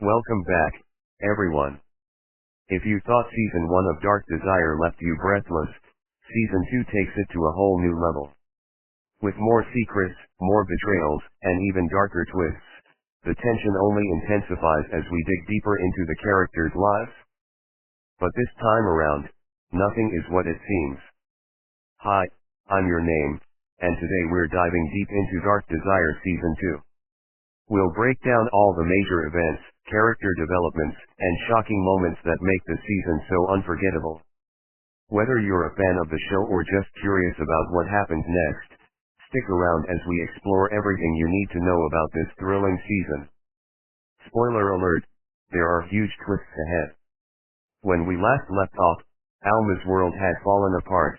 Welcome back, everyone. If you thought Season 1 of Dark Desire left you breathless, Season 2 takes it to a whole new level. With more secrets, more betrayals, and even darker twists, the tension only intensifies as we dig deeper into the characters' lives. But this time around, nothing is what it seems. Hi, I'm your name, and today we're diving deep into Dark Desire Season 2. We'll break down all the major events, character developments, and shocking moments that make the season so unforgettable. Whether you're a fan of the show or just curious about what happens next, stick around as we explore everything you need to know about this thrilling season. Spoiler alert, there are huge twists ahead. When we last left off, Alma's world had fallen apart.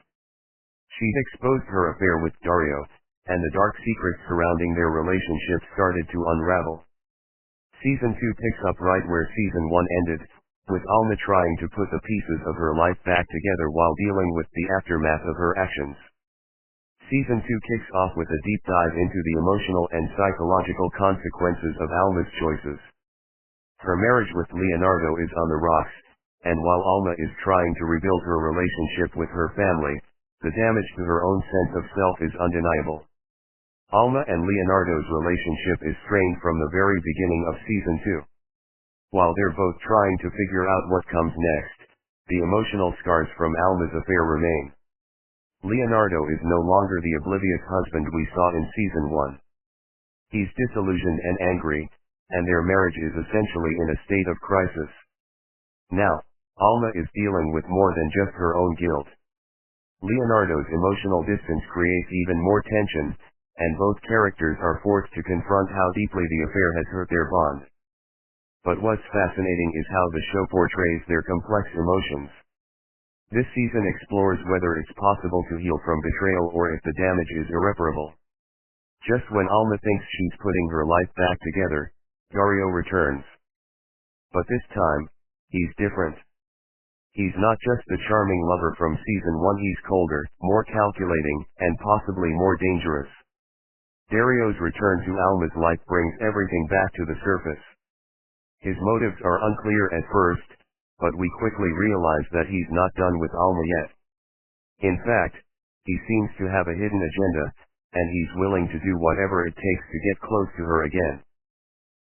She'd exposed her affair with Dario, and the dark secrets surrounding their relationship started to unravel. Season 2 picks up right where Season 1 ended, with Alma trying to put the pieces of her life back together while dealing with the aftermath of her actions. Season 2 kicks off with a deep dive into the emotional and psychological consequences of Alma's choices. Her marriage with Leonardo is on the rocks, and while Alma is trying to rebuild her relationship with her family, the damage to her own sense of self is undeniable. Alma and Leonardo's relationship is strained from the very beginning of Season 2. While they're both trying to figure out what comes next, the emotional scars from Alma's affair remain. Leonardo is no longer the oblivious husband we saw in Season 1. He's disillusioned and angry, and their marriage is essentially in a state of crisis. Now, Alma is dealing with more than just her own guilt. Leonardo's emotional distance creates even more tension, and both characters are forced to confront how deeply the affair has hurt their bond. But what's fascinating is how the show portrays their complex emotions. This season explores whether it's possible to heal from betrayal or if the damage is irreparable. Just when Alma thinks she's putting her life back together, Dario returns. But this time, he's different. He's not just the charming lover from Season 1, he's colder, more calculating, and possibly more dangerous. Dario's return to Alma's life brings everything back to the surface. His motives are unclear at first, but we quickly realize that he's not done with Alma yet. In fact, he seems to have a hidden agenda, and he's willing to do whatever it takes to get close to her again.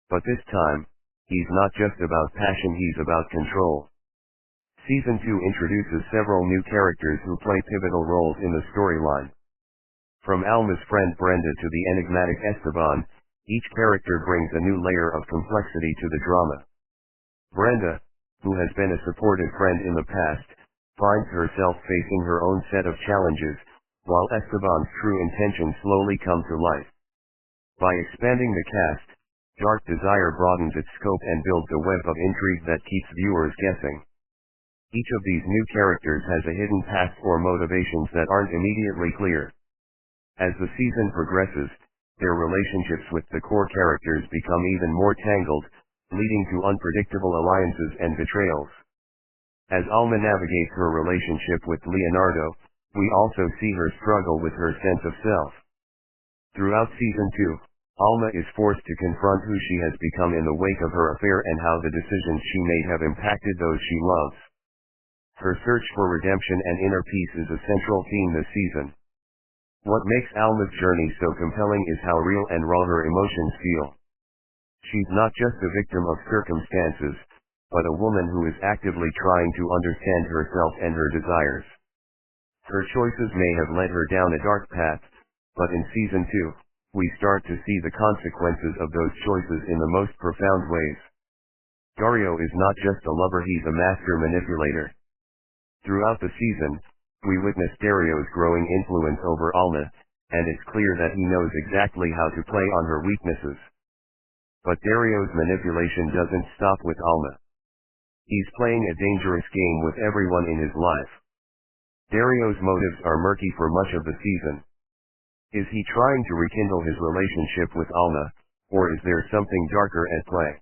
But this time, he's not just about passion, he's about control. Season 2 introduces several new characters who play pivotal roles in the storyline. From Alma's friend Brenda to the enigmatic Esteban, each character brings a new layer of complexity to the drama. Brenda, who has been a supportive friend in the past, finds herself facing her own set of challenges, while Esteban's true intentions slowly come to light. By expanding the cast, Dark Desire broadens its scope and builds a web of intrigue that keeps viewers guessing. Each of these new characters has a hidden past or motivations that aren't immediately clear. As the season progresses, their relationships with the core characters become even more tangled, leading to unpredictable alliances and betrayals. As Alma navigates her relationship with Leonardo, we also see her struggle with her sense of self. Throughout Season 2, Alma is forced to confront who she has become in the wake of her affair and how the decisions she made have impacted those she loves. Her search for redemption and inner peace is a central theme this season. What makes Alma's journey so compelling is how real and raw her emotions feel. She's not just a victim of circumstances, but a woman who is actively trying to understand herself and her desires. Her choices may have led her down a dark path, but in Season 2, we start to see the consequences of those choices in the most profound ways. Dario is not just a lover, he's a master manipulator. Throughout the season, we witness Dario's growing influence over Alma, and it's clear that he knows exactly how to play on her weaknesses. But Dario's manipulation doesn't stop with Alma. He's playing a dangerous game with everyone in his life. Dario's motives are murky for much of the season. Is he trying to rekindle his relationship with Alma, or is there something darker at play?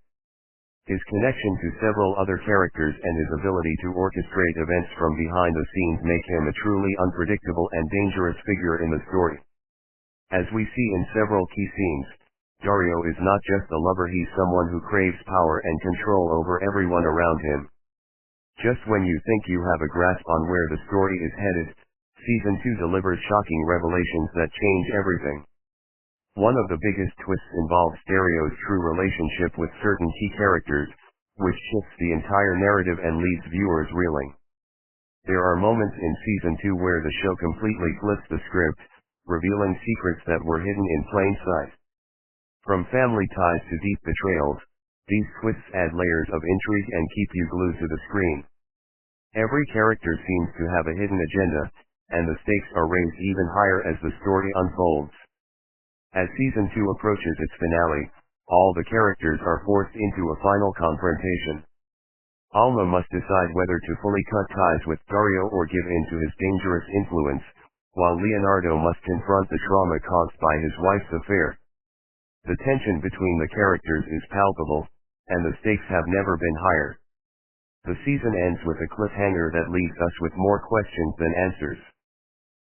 His connection to several other characters and his ability to orchestrate events from behind the scenes make him a truly unpredictable and dangerous figure in the story. As we see in several key scenes, Dario is not just a lover, he's someone who craves power and control over everyone around him. Just when you think you have a grasp on where the story is headed, Season 2 delivers shocking revelations that change everything. One of the biggest twists involves Dario's true relationship with certain key characters, which shifts the entire narrative and leaves viewers reeling. There are moments in Season 2 where the show completely flips the script, revealing secrets that were hidden in plain sight. From family ties to deep betrayals, these twists add layers of intrigue and keep you glued to the screen. Every character seems to have a hidden agenda, and the stakes are raised even higher as the story unfolds. As Season 2 approaches its finale, all the characters are forced into a final confrontation. Alma must decide whether to fully cut ties with Dario or give in to his dangerous influence, while Leonardo must confront the trauma caused by his wife's affair. The tension between the characters is palpable, and the stakes have never been higher. The season ends with a cliffhanger that leaves us with more questions than answers.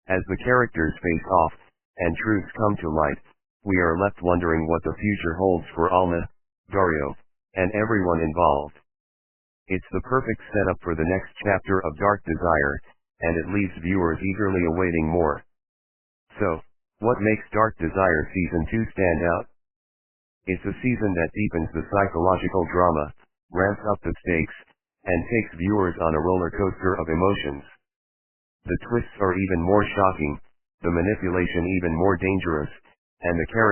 As the characters face off, and truths come to light, we are left wondering what the future holds for Alma, Dario, and everyone involved. It's the perfect setup for the next chapter of Dark Desire, and it leaves viewers eagerly awaiting more. So, what makes Dark Desire Season 2 stand out? It's a season that deepens the psychological drama, ramps up the stakes, and takes viewers on a roller coaster of emotions. The twists are even more shocking, the manipulation even more dangerous, and the characters